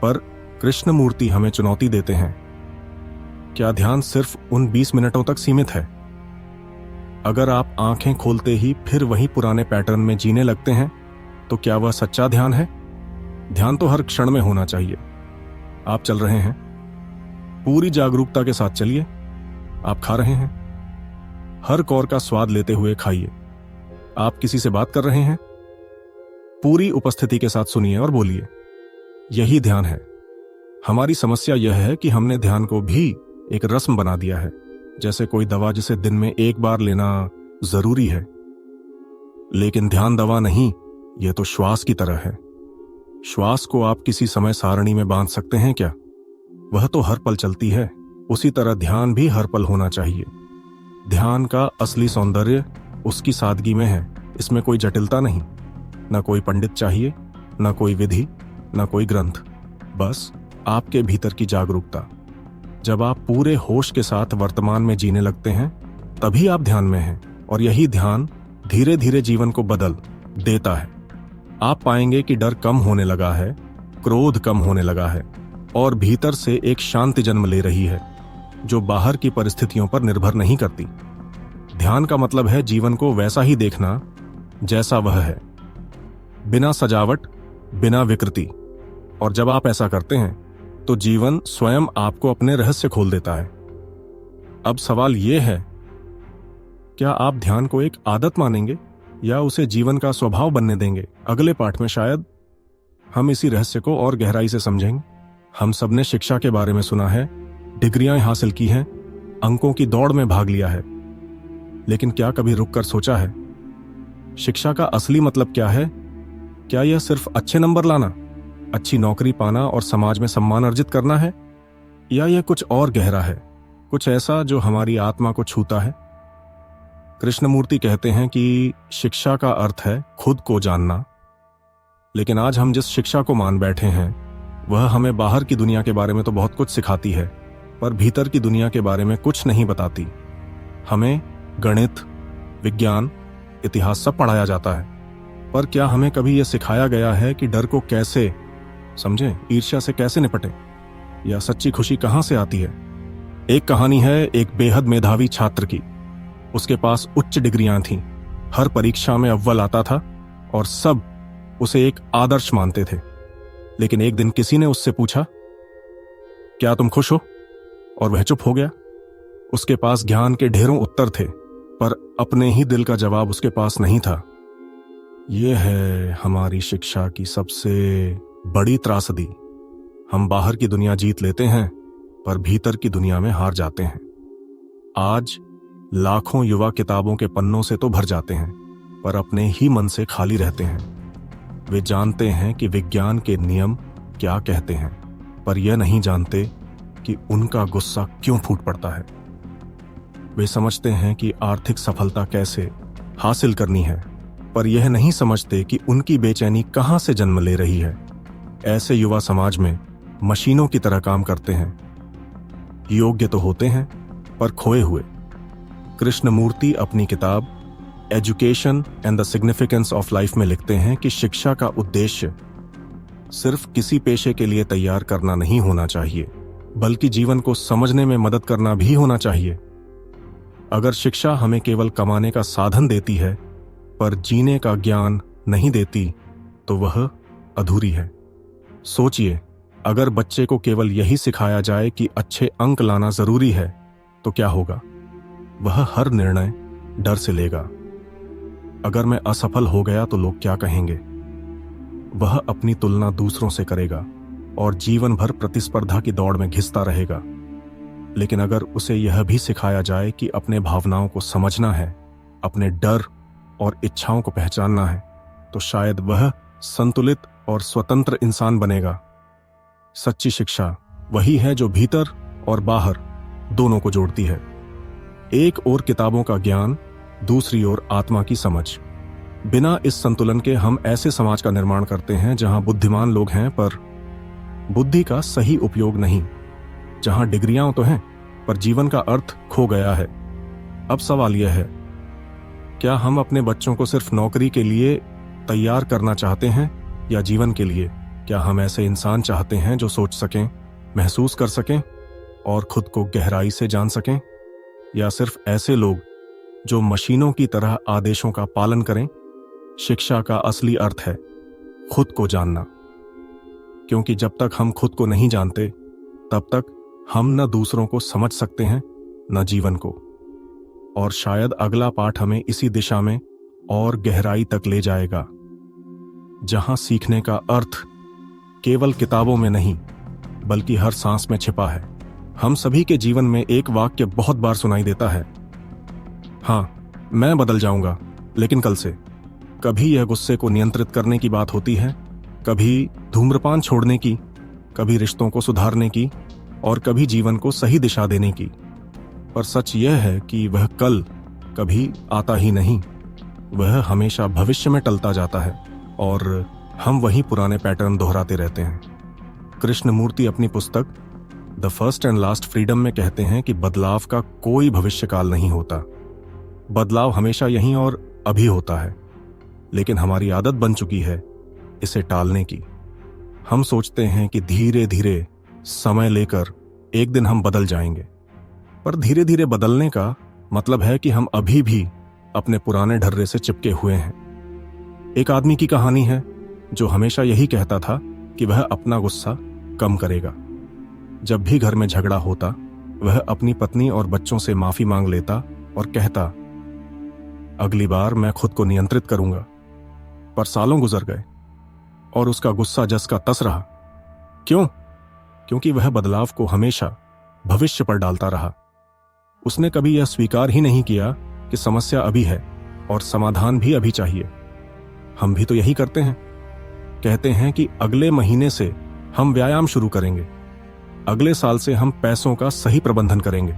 पर कृष्णमूर्ति हमें चुनौती देते हैं। क्या ध्यान सिर्फ उन 20 मिनटों तक सीमित है? अगर आप आंखें खोलते ही फिर वही पुराने पैटर्न में जीने लगते हैं, तो क्या वह सच्चा ध्यान है? ध्यान तो हर क्षण में होना चाहिए। आप चल रहे हैं, पूरी जागरूकता के साथ चलिए। आप खा रहे हैं, हर कौर का स्वाद लेते हुए खाइए। आप किसी से बात कर रहे हैं, पूरी उपस्थिति के साथ सुनिए और बोलिए। यही ध्यान है। हमारी समस्या यह है कि हमने ध्यान को भी एक रस्म बना दिया है, जैसे कोई दवा जिसे दिन में एक बार लेना जरूरी है। लेकिन ध्यान दवा नहीं, यह तो श्वास की तरह है। श्वास को आप किसी समय सारणी में बांध सकते हैं क्या? वह तो हर पल चलती है। उसी तरह ध्यान भी हर पल होना चाहिए। ध्यान का असली सौंदर्य उसकी सादगी में है। इसमें कोई जटिलता नहीं, न कोई पंडित चाहिए, न कोई विधि, न कोई ग्रंथ, बस आपके भीतर की जागरूकता। जब आप पूरे होश के साथ वर्तमान में जीने लगते हैं, तभी आप ध्यान में हैं। और यही ध्यान धीरे धीरे जीवन को बदल देता है। आप पाएंगे कि डर कम होने लगा है, क्रोध कम होने लगा है और भीतर से एक शांति जन्म ले रही है, जो बाहर की परिस्थितियों पर निर्भर नहीं करती। ध्यान का मतलब है जीवन को वैसा ही देखना जैसा वह है, बिना सजावट, बिना विकृति। और जब आप ऐसा करते हैं तो जीवन स्वयं आपको अपने रहस्य खोल देता है। अब सवाल यह है, क्या आप ध्यान को एक आदत मानेंगे या उसे जीवन का स्वभाव बनने देंगे? अगले पाठ में शायद हम इसी रहस्य को और गहराई से समझेंगे। हम सबने शिक्षा के बारे में सुना है, डिग्रियां हासिल की हैं, अंकों की दौड़ में भाग लिया है। लेकिन क्या कभी रुककर सोचा है, शिक्षा का असली मतलब क्या है? क्या यह सिर्फ अच्छे नंबर लाना, अच्छी नौकरी पाना और समाज में सम्मान अर्जित करना है? या यह कुछ और गहरा है, कुछ ऐसा जो हमारी आत्मा को छूता है? कृष्णमूर्ति कहते हैं कि शिक्षा का अर्थ है खुद को जानना। लेकिन आज हम जिस शिक्षा को मान बैठे हैं, वह हमें बाहर की दुनिया के बारे में तो बहुत कुछ सिखाती है, पर भीतर की दुनिया के बारे में कुछ नहीं बताती। हमें गणित, विज्ञान, इतिहास सब पढ़ाया जाता है, पर क्या हमें कभी यह सिखाया गया है कि डर को कैसे समझें, ईर्ष्या से कैसे निपटें, या सच्ची खुशी कहां से आती है? एक कहानी है एक बेहद मेधावी छात्र की। उसके पास उच्च डिग्रियां थीं, हर परीक्षा में अव्वल आता था और सब उसे एक आदर्श मानते थे। लेकिन एक दिन किसी ने उससे पूछा, क्या तुम खुश हो? और वह चुप हो गया। उसके पास ज्ञान के ढेरों उत्तर थे, पर अपने ही दिल का जवाब उसके पास नहीं था। यह है हमारी शिक्षा की सबसे बड़ी त्रासदी। हम बाहर की दुनिया जीत लेते हैं, पर भीतर की दुनिया में हार जाते हैं। आज लाखों युवा किताबों के पन्नों से तो भर जाते हैं, पर अपने ही मन से खाली रहते हैं। वे जानते हैं कि विज्ञान के नियम क्या कहते हैं, पर यह नहीं जानते कि उनका गुस्सा क्यों फूट पड़ता है। वे समझते हैं कि आर्थिक सफलता कैसे हासिल करनी है, पर यह नहीं समझते कि उनकी बेचैनी कहां से जन्म ले रही है। ऐसे युवा समाज में मशीनों की तरह काम करते हैं। योग्य तो होते हैं, पर खोए हुए। कृष्णमूर्ति अपनी किताब education and the significance of life में लिखते हैं कि शिक्षा का उद्देश्य सिर्फ किसी पेशे के लिए तैयार करना नहीं होना चाहिए, बल्कि जीवन को समझने में मदद करना भी होना चाहिए। अगर शिक्षा हमें केवल कमाने का साधन देती है, पर जीने का ज्ञान नहीं देती, तो वह अधूरी है। सोचिए, अगर बच्चे को केवल यही सिखाया जाए कि अच्छे अंक लाना जरूरी है, तो क्या होगा? वह हर निर्णय डर से लेगा। अगर मैं असफल हो गया तो लोग क्या कहेंगे? वह अपनी तुलना दूसरों से करेगा और जीवन भर प्रतिस्पर्धा की दौड़ में घिसता रहेगा। लेकिन अगर उसे यह भी सिखाया जाए कि अपने भावनाओं को समझना है, अपने डर और इच्छाओं को पहचानना है, तो शायद वह संतुलित और स्वतंत्र इंसान बनेगा। सच्ची शिक्षा वही है जो भीतर और बाहर दोनों को जोड़ती है। एक ओर किताबों का ज्ञान, दूसरी ओर आत्मा की समझ। बिना इस संतुलन के हम ऐसे समाज का निर्माण करते हैं जहां बुद्धिमान लोग हैं, पर बुद्धि का सही उपयोग नहीं, जहां डिग्रियां तो हैं, पर जीवन का अर्थ खो गया है। अब सवाल यह है, क्या हम अपने बच्चों को सिर्फ नौकरी के लिए तैयार करना चाहते हैं या जीवन के लिए? क्या हम ऐसे इंसान चाहते हैं जो सोच सकें, महसूस कर सकें और खुद को गहराई से जान सकें, या सिर्फ ऐसे लोग जो मशीनों की तरह आदेशों का पालन करें? शिक्षा का असली अर्थ है खुद को जानना, क्योंकि जब तक हम खुद को नहीं जानते, तब तक हम न दूसरों को समझ सकते हैं, न जीवन को। और शायद अगला पाठ हमें इसी दिशा में और गहराई तक ले जाएगा, जहां सीखने का अर्थ केवल किताबों में नहीं, बल्कि हर सांस में छिपा है। हम सभी के जीवन में एक वाक्य बहुत बार सुनाई देता है, हाँ, मैं बदल जाऊंगा, लेकिन कल से। कभी यह गुस्से को नियंत्रित करने की बात होती है, कभी धूम्रपान छोड़ने की, कभी रिश्तों को सुधारने की, और कभी जीवन को सही दिशा देने की। पर सच यह है कि वह कल कभी आता ही नहीं, वह हमेशा भविष्य में टलता जाता है और हम वही पुराने पैटर्न दोहराते रहते हैं। कृष्णमूर्ति अपनी पुस्तक the first and last freedom में कहते हैं कि बदलाव का कोई भविष्यकाल नहीं होता। बदलाव हमेशा यहीं और अभी होता है, लेकिन हमारी आदत बन चुकी है इसे टालने की। हम सोचते हैं कि धीरे धीरे समय लेकर एक दिन हम बदल जाएंगे, पर धीरे धीरे बदलने का मतलब है कि हम अभी भी अपने पुराने ढर्रे से चिपके हुए हैं। एक आदमी की कहानी है जो हमेशा यही कहता था कि वह अपना गुस्सा कम करेगा। जब भी घर में झगड़ा होता, वह अपनी पत्नी और बच्चों से माफी मांग लेता और कहता, अगली बार मैं खुद को नियंत्रित करूंगा। पर सालों गुजर गए और उसका गुस्सा जस का तस रहा। क्यों? क्योंकि वह बदलाव को हमेशा भविष्य पर डालता रहा। उसने कभी यह स्वीकार ही नहीं किया कि समस्या अभी है और समाधान भी अभी चाहिए। हम भी तो यही करते हैं। कहते हैं कि अगले महीने से हम व्यायाम शुरू करेंगे, अगले साल से हम पैसों का सही प्रबंधन करेंगे,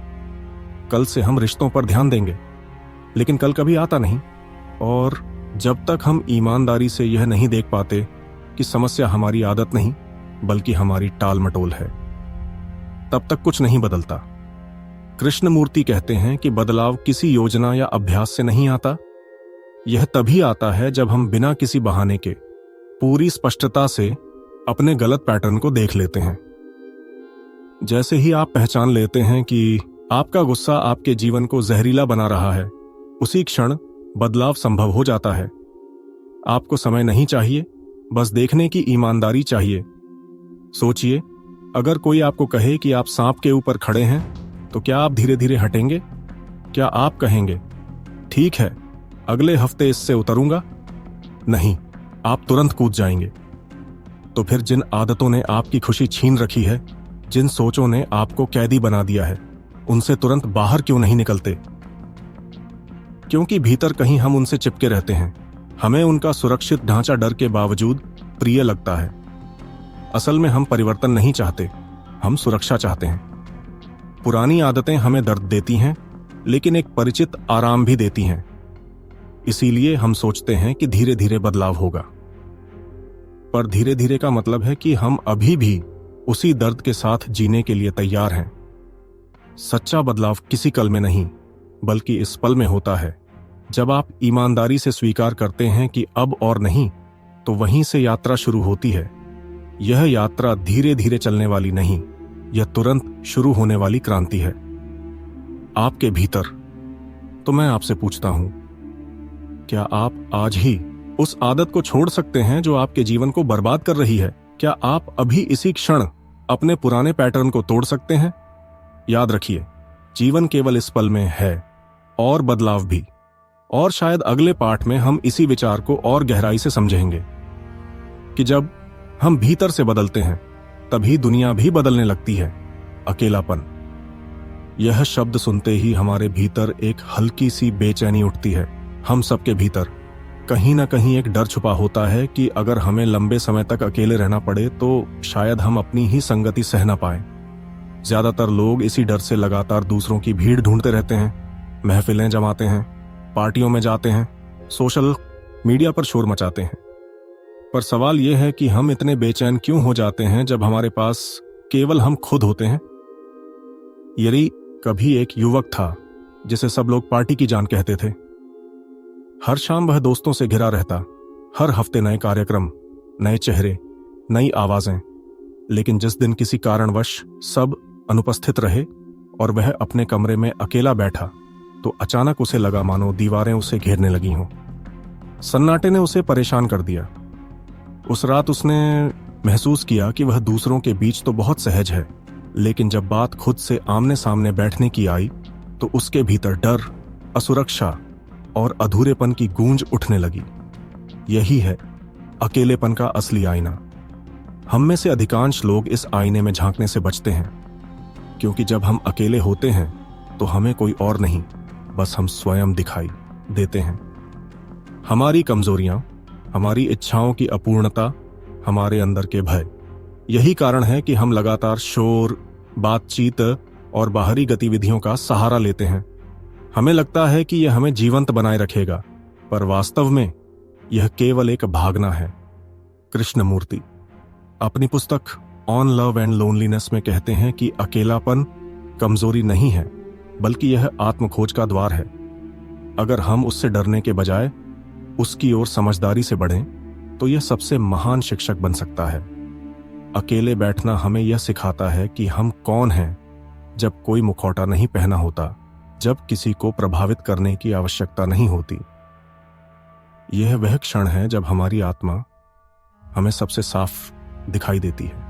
कल से हम रिश्तों पर ध्यान देंगे, लेकिन कल कभी आता नहीं। और जब तक हम ईमानदारी से यह नहीं देख पाते कि समस्या हमारी आदत नहीं बल्कि हमारी टाल मटोल है, तब तक कुछ नहीं बदलता। कृष्णमूर्ति कहते हैं कि बदलाव किसी योजना या अभ्यास से नहीं आता, यह तभी आता है जब हम बिना किसी बहाने के पूरी स्पष्टता से अपने गलत पैटर्न को देख लेते हैं। जैसे ही आप पहचान लेते हैं कि आपका गुस्सा आपके जीवन को जहरीला बना रहा है, उसी क्षण बदलाव संभव हो जाता है। आपको समय नहीं चाहिए, बस देखने की ईमानदारी चाहिए। सोचिए, अगर कोई आपको कहे कि आप सांप के ऊपर खड़े हैं, तो क्या आप धीरे धीरे हटेंगे? क्या आप कहेंगे, ठीक है, अगले हफ्ते इससे उतरूंगा? नहीं, आप तुरंत कूद जाएंगे। तो फिर जिन आदतों ने आपकी खुशी छीन रखी है, जिन सोचों ने आपको कैदी बना दिया है, उनसे तुरंत बाहर क्यों नहीं निकलते? क्योंकि भीतर कहीं हम उनसे चिपके रहते हैं। हमें उनका सुरक्षित ढांचा डर के बावजूद प्रिय लगता है। असल में हम परिवर्तन नहीं चाहते, हम सुरक्षा चाहते हैं। पुरानी आदतें हमें दर्द देती हैं, लेकिन एक परिचित आराम भी देती हैं। इसीलिए हम सोचते हैं कि धीरे धीरे बदलाव होगा। पर धीरे धीरे का मतलब है कि हम अभी भी उसी दर्द के साथ जीने के लिए तैयार हैं। सच्चा बदलाव किसी कल में नहीं, बल्कि इस पल में होता है। जब आप ईमानदारी से स्वीकार करते हैं कि अब और नहीं, तो वहीं से यात्रा शुरू होती है। यह यात्रा धीरे धीरे चलने वाली नहीं, यह तुरंत शुरू होने वाली क्रांति है। आपके भीतर। तो मैं आपसे पूछता हूं, क्या आप आज ही उस आदत को छोड़ सकते हैं जो आपके जीवन को बर्बाद कर रही है? क्या आप अभी इसी क्षण अपने पुराने पैटर्न को तोड़ सकते हैं? याद रखिए, जीवन केवल इस पल में है, और बदलाव भी। और शायद अगले पाठ में हम इसी विचार को और गहराई से समझेंगे कि जब हम भीतर से बदलते हैं, तभी दुनिया भी बदलने लगती है। अकेलापन, यह शब्द सुनते ही हमारे भीतर एक हल्की सी बेचैनी उठती है। हम सबके भीतर कहीं ना कहीं एक डर छुपा होता है कि अगर हमें लंबे समय तक अकेले रहना पड़े तो शायद हम अपनी ही संगति सह ना पाएं। ज्यादातर लोग इसी डर से लगातार दूसरों की भीड़ ढूंढते रहते हैं, महफिलें जमाते हैं, पार्टियों में जाते हैं, सोशल मीडिया पर शोर मचाते हैं। पर सवाल यह है कि हम इतने बेचैन क्यों हो जाते हैं जब हमारे पास केवल हम खुद होते हैं? यरी कभी एक युवक था जिसे सब लोग पार्टी की जान कहते थे। हर शाम वह दोस्तों से घिरा रहता, हर हफ्ते नए कार्यक्रम, नए चेहरे, नई आवाजें। लेकिन जिस दिन किसी कारणवश सब अनुपस्थित रहे और वह अपने कमरे में अकेला बैठा, तो अचानक उसे लगा मानो दीवारें उसे घेरने लगी हों। सन्नाटे ने उसे परेशान कर दिया। उस रात उसने महसूस किया कि वह दूसरों के बीच तो बहुत सहज है, लेकिन जब बात खुद से आमने सामने बैठने की आई, तो उसके भीतर डर, असुरक्षा और अधूरेपन की गूंज उठने लगी। यही है अकेलेपन का असली आईना। हम में से अधिकांश लोग इस आईने में झांकने से बचते हैं, क्योंकि जब हम अकेले होते हैं तो हमें कोई और नहीं, बस हम स्वयं दिखाई देते हैं। हमारी कमजोरियां, हमारी इच्छाओं की अपूर्णता, हमारे अंदर के भय। यही कारण है कि हम लगातार शोर, बातचीत और बाहरी गतिविधियों का सहारा लेते हैं। हमें लगता है कि यह हमें जीवंत बनाए रखेगा, पर वास्तव में यह केवल एक भागना है। कृष्णमूर्ति अपनी पुस्तक ऑन लव एंड लोनलीनेस में कहते हैं कि अकेलापन कमजोरी नहीं है, बल्कि यह आत्मखोज का द्वार है। अगर हम उससे डरने के बजाय उसकी ओर समझदारी से बढ़ें, तो यह सबसे महान शिक्षक बन सकता है। अकेले बैठना हमें यह सिखाता है कि हम कौन हैं जब कोई मुखौटा नहीं पहना होता, जब किसी को प्रभावित करने की आवश्यकता नहीं होती। यह वह क्षण है जब हमारी आत्मा हमें सबसे साफ दिखाई देती है।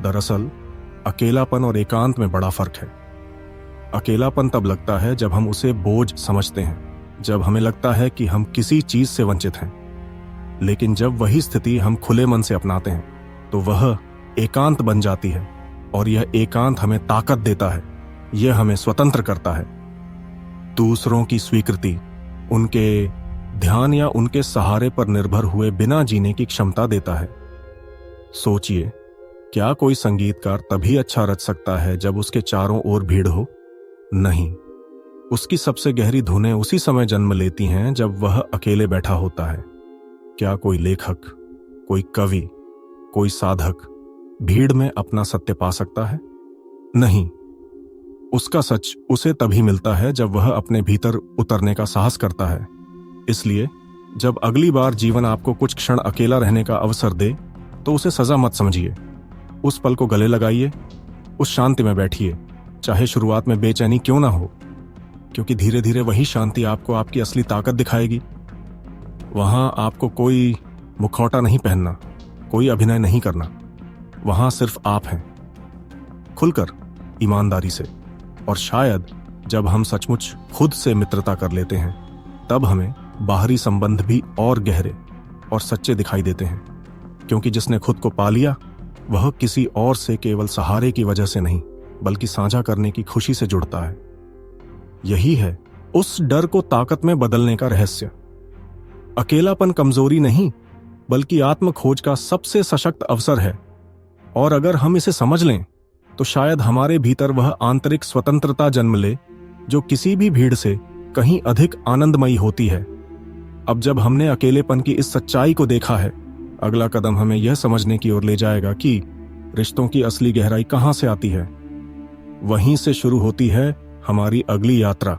दरअसल अकेलापन और एकांत में बड़ा फर्क है। अकेलापन तब लगता है जब हम उसे बोझ समझते हैं, जब हमें लगता है कि हम किसी चीज से वंचित हैं। लेकिन जब वही स्थिति हम खुले मन से अपनाते हैं, तो वह एकांत बन जाती है, और यह एकांत हमें ताकत देता है, यह हमें स्वतंत्र करता है। दूसरों की स्वीकृति, उनके ध्यान या उनके सहारे पर निर्भर हुए बिना जीने की क्षमता देता है। सोचिए, क्या कोई संगीतकार तभी अच्छा रच सकता है जब उसके चारों ओर भीड़ हो? नहीं, उसकी सबसे गहरी धुनें उसी समय जन्म लेती हैं जब वह अकेले बैठा होता है। क्या कोई लेखक, कोई कवि, कोई साधक भीड़ में अपना सत्य पा सकता है? नहीं, उसका सच उसे तभी मिलता है जब वह अपने भीतर उतरने का साहस करता है। इसलिए जब अगली बार जीवन आपको कुछ क्षण अकेला रहने का अवसर दे, तो उसे सजा मत समझिए। उस पल को गले लगाइए, उस शांति में बैठिए, चाहे शुरुआत में बेचैनी क्यों ना हो, क्योंकि धीरे धीरे वही शांति आपको आपकी असली ताकत दिखाएगी। वहां आपको कोई मुखौटा नहीं पहनना, कोई अभिनय नहीं करना। वहां सिर्फ आप हैं, खुलकर, ईमानदारी से। और शायद जब हम सचमुच खुद से मित्रता कर लेते हैं, तब हमें बाहरी संबंध भी और गहरे और सच्चे दिखाई देते हैं, क्योंकि जिसने खुद को पा लिया, वह किसी और से केवल सहारे की वजह से नहीं, बल्कि साझा करने की खुशी से जुड़ता है। यही है उस डर को ताकत में बदलने का रहस्य। अकेलापन कमजोरी नहीं, बल्कि आत्म खोज का सबसे सशक्त अवसर है, और अगर हम इसे समझ लें तो शायद हमारे भीतर वह आंतरिक स्वतंत्रता जन्म ले जो किसी भी भीड़ से कहीं अधिक आनंदमयी होती है। अब जब हमने अकेलेपन की इस सच्चाई को देखा है, अगला कदम हमें यह समझने की ओर ले जाएगा कि रिश्तों की असली गहराई कहां से आती है। वहीं से शुरू होती है हमारी अगली यात्रा,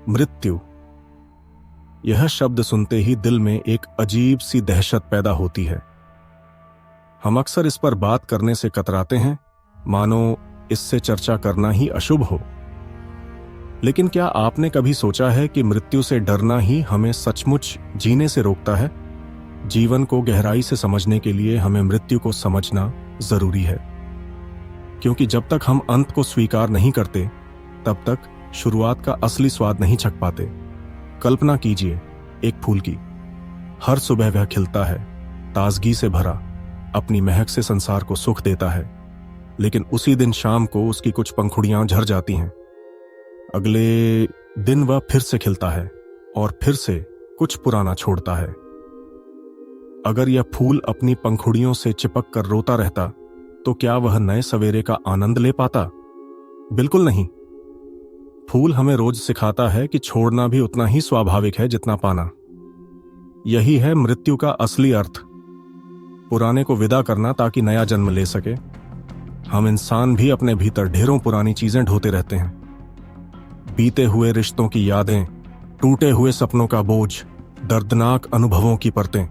मृत्यु। यह शब्द सुनते ही दिल में एक अजीब सी दहशत पैदा होती है। हम अक्सर इस पर बात करने से कतराते हैं, मानो इससे चर्चा करना ही अशुभ हो। लेकिन क्या आपने कभी सोचा है कि मृत्यु से डरना ही हमें सचमुच जीने से रोकता है? जीवन को गहराई से समझने के लिए हमें मृत्यु को समझना जरूरी है, क्योंकि जब तक हम अंत को स्वीकार नहीं करते, तब तक शुरुआत का असली स्वाद नहीं चख पाते। कल्पना कीजिए एक फूल की। हर सुबह वह खिलता है, ताजगी से भरा, अपनी महक से संसार को सुख देता है। लेकिन उसी दिन शाम को उसकी कुछ पंखुड़ियां झड़ जाती हैं। अगले दिन वह फिर से खिलता है और फिर से कुछ पुराना छोड़ता है। अगर यह फूल अपनी पंखुड़ियों से चिपक कर रोता रहता, तो क्या वह नए सवेरे का आनंद ले पाता? बिल्कुल नहीं। फूल हमें रोज सिखाता है कि छोड़ना भी उतना ही स्वाभाविक है जितना पाना। यही है मृत्यु का असली अर्थ, पुराने को विदा करना ताकि नया जन्म ले सके। हम इंसान भी अपने भीतर ढेरों पुरानी चीजें ढोते रहते हैं। बीते हुए रिश्तों की यादें, टूटे हुए सपनों का बोझ, दर्दनाक अनुभवों की परतें।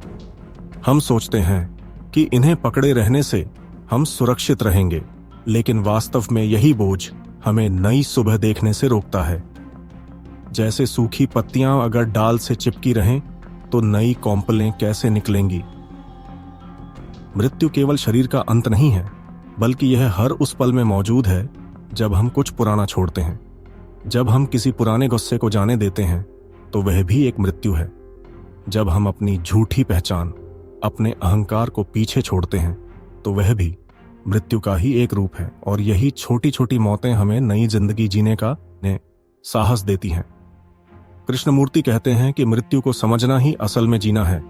हम सोचते हैं कि इन्हें पकड़े रहने से हम सुरक्षित रहेंगे, लेकिन वास्तव में यही बोझ हमें नई सुबह देखने से रोकता है। जैसे सूखी पत्तियां अगर डाल से चिपकी रहें तो नई कौंपलें कैसे निकलेंगी। मृत्यु केवल शरीर का अंत नहीं है, बल्कि यह हर उस पल में मौजूद है जब हम कुछ पुराना छोड़ते हैं। जब हम किसी पुराने गुस्से को जाने देते हैं तो वह भी एक मृत्यु है। जब हम अपनी झूठी पहचान, अपने अहंकार को पीछे छोड़ते हैं तो वह भी मृत्यु का ही एक रूप है। और यही छोटी छोटी मौतें हमें नई जिंदगी जीने का साहस देती हैं। कृष्णमूर्ति कहते हैं कि मृत्यु को समझना ही असल में जीना है,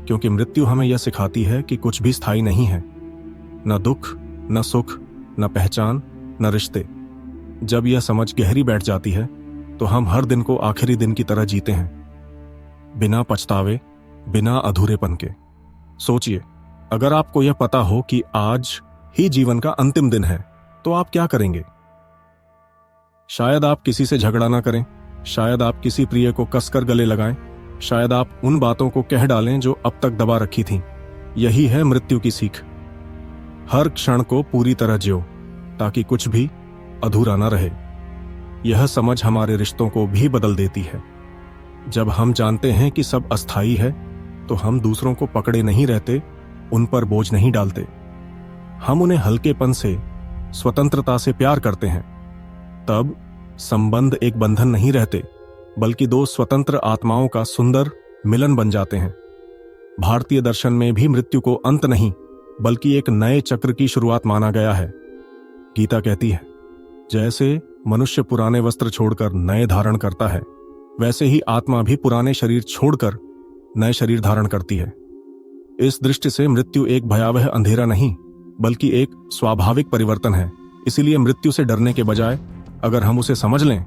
क्योंकि मृत्यु हमें यह सिखाती है कि कुछ भी स्थायी नहीं है, न दुख, न सुख, न पहचान, न रिश्ते। जब यह समझ गहरी बैठ जाती है तो हम हर दिन को आखिरी दिन की तरह जीते हैं, बिना पछतावे, बिना अधूरेपन के। सोचिए, अगर आपको यह पता हो कि आज ही जीवन का अंतिम दिन है, तो आप क्या करेंगे? शायद आप किसी से झगड़ा ना करें, शायद आप किसी प्रिय को कसकर गले लगाएं, शायद आप उन बातों को कह डालें जो अब तक दबा रखी थीं। यही है मृत्यु की सीख। हर क्षण को पूरी तरह जियो ताकि कुछ भी अधूरा न रहे। यह समझ हमारे रिश्तों को भी बदल देती है। जब हम जानते हैं कि सब अस्थायी है, तो हम दूसरों को पकड़े नहीं रहते, उन पर बोझ नहीं डालते। हम उन्हें हल्केपन से, स्वतंत्रता से प्यार करते हैं। तब संबंध एक बंधन नहीं रहते, बल्कि दो स्वतंत्र आत्माओं का सुंदर मिलन बन जाते हैं। भारतीय दर्शन में भी मृत्यु को अंत नहीं, बल्कि एक नए चक्र की शुरुआत माना गया है। गीता कहती है, जैसे मनुष्य पुराने वस्त्र छोड़कर नए धारण करता है, वैसे ही आत्मा भी पुराने शरीर छोड़कर नए शरीर धारण करती है। इस दृष्टि से मृत्यु एक भयावह अंधेरा नहीं, बल्कि एक स्वाभाविक परिवर्तन है। इसीलिए मृत्यु से डरने के बजाय अगर हम उसे समझ लें,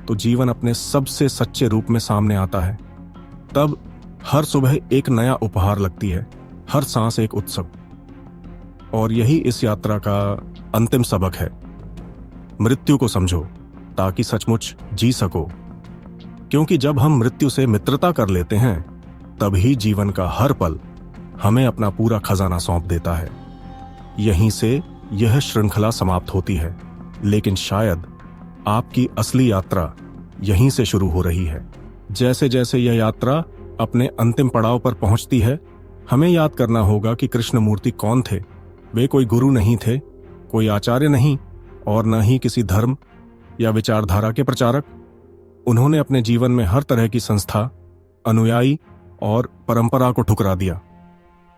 तो जीवन अपने सबसे सच्चे रूप में सामने आता है। तब हर सुबह एक नया उपहार लगती है, हर सांस एक उत्सव। और यही इस यात्रा का अंतिम सबक है। मृत्यु को समझो ताकि सचमुच जी सको, क्योंकि जब हम मृत्यु से मित्रता कर लेते हैं, तभी जीवन का हर पल हमें अपना पूरा खजाना सौंप देता है। यहीं से यह श्रृंखला समाप्त होती है, लेकिन शायद आपकी असली यात्रा यहीं से शुरू हो रही है। जैसे जैसे यह यात्रा अपने अंतिम पड़ाव पर पहुंचती है, हमें याद करना होगा कि कृष्णमूर्ति कौन थे। वे कोई गुरु नहीं थे, कोई आचार्य नहीं, और न ही किसी धर्म या विचारधारा के प्रचारक। उन्होंने अपने जीवन में हर तरह की संस्था, अनुयायी और परंपरा को ठुकरा दिया,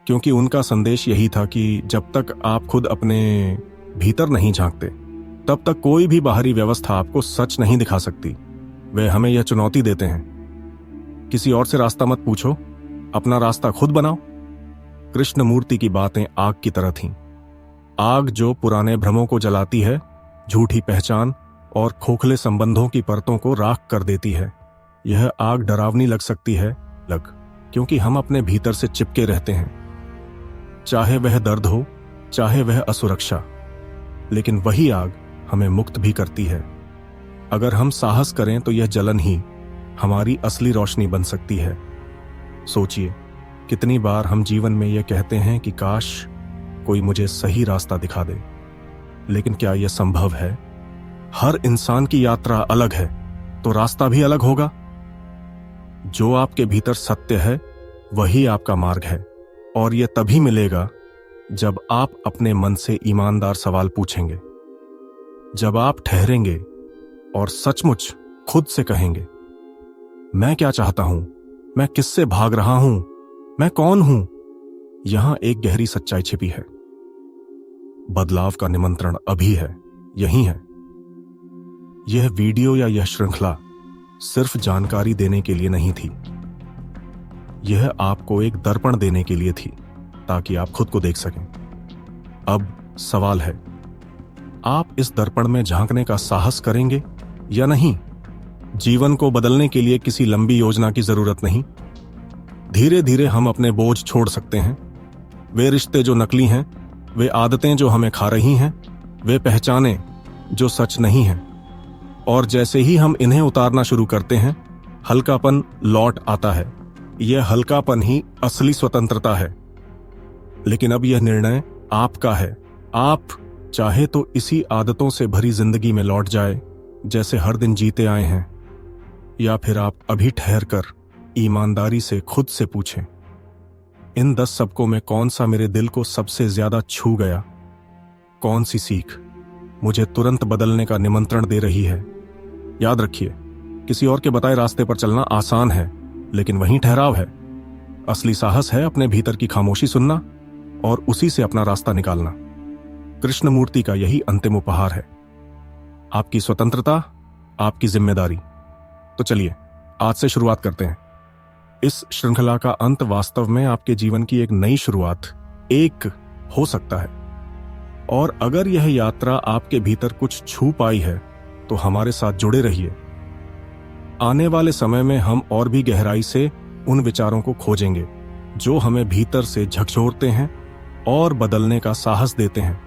क्योंकि उनका संदेश यही था कि जब तक आप खुद अपने भीतर नहीं झांकते, तब तक कोई भी बाहरी व्यवस्था आपको सच नहीं दिखा सकती। वे हमें यह चुनौती देते हैं, किसी और से रास्ता मत पूछो, अपना रास्ता खुद बनाओ। कृष्णमूर्ति की बातें आग की तरह थीं। आग जो पुराने भ्रमों को जलाती है, झूठी पहचान और खोखले संबंधों की परतों को राख कर देती है। यह आग डरावनी लग सकती है, क्योंकि हम अपने भीतर से चिपके रहते हैं, चाहे वह दर्द हो, चाहे वह असुरक्षा। लेकिन वही आग हमें मुक्त भी करती है। अगर हम साहस करें तो यह जलन ही हमारी असली रोशनी बन सकती है। सोचिए, कितनी बार हम जीवन में यह कहते हैं कि काश कोई मुझे सही रास्ता दिखा दे, लेकिन क्या यह संभव है? हर इंसान की यात्रा अलग है, तो रास्ता भी अलग होगा। जो आपके भीतर सत्य है वही आपका मार्ग है, और यह तभी मिलेगा जब आप अपने मन से ईमानदार सवाल पूछेंगे, जब आप ठहरेंगे और सचमुच खुद से कहेंगे, मैं क्या चाहता हूं, मैं किससे भाग रहा हूं, मैं कौन हूं। यहां एक गहरी सच्चाई छिपी है। बदलाव का निमंत्रण अभी है, यही है। यह वीडियो या यह श्रृंखला सिर्फ जानकारी देने के लिए नहीं थी, यह आपको एक दर्पण देने के लिए थी, ताकि आप खुद को देख सकें। अब सवाल है, आप इस दर्पण में झांकने का साहस करेंगे या नहीं? जीवन को बदलने के लिए किसी लंबी योजना की जरूरत नहीं। धीरे धीरे हम अपने बोझ छोड़ सकते हैं। वे रिश्ते जो नकली हैं, वे आदतें जो हमें खा रही हैं, वे पहचानें जो सच नहीं हैं। और जैसे ही हम इन्हें उतारना शुरू करते हैं, हल्कापन लौट आता है। यह हल्कापन ही असली स्वतंत्रता है। लेकिन अब यह निर्णय आपका है। आप चाहे तो इसी आदतों से भरी जिंदगी में लौट जाए जैसे हर दिन जीते आए हैं, या फिर आप अभी ठहर कर ईमानदारी से खुद से पूछें, इन 10 सबकों में कौन सा मेरे दिल को सबसे ज्यादा छू गया? कौन सी सीख मुझे तुरंत बदलने का निमंत्रण दे रही है? याद रखिए, किसी और के बताए रास्ते पर चलना आसान है, लेकिन वहीं ठहराव है। असली साहस है अपने भीतर की खामोशी सुनना और उसी से अपना रास्ता निकालना। कृष्णमूर्ति का यही अंतिम उपहार है, आपकी स्वतंत्रता, आपकी जिम्मेदारी। तो चलिए आज से शुरुआत करते हैं। इस श्रृंखला का अंत वास्तव में आपके जीवन की एक नई शुरुआत एक हो सकता है। और अगर यह यात्रा आपके भीतर कुछ छू पाई है तो हमारे साथ जुड़े रहिए। आने वाले समय में हम और भी गहराई से उन विचारों को खोजेंगे जो हमें भीतर से झकझोरते हैं और बदलने का साहस देते हैं।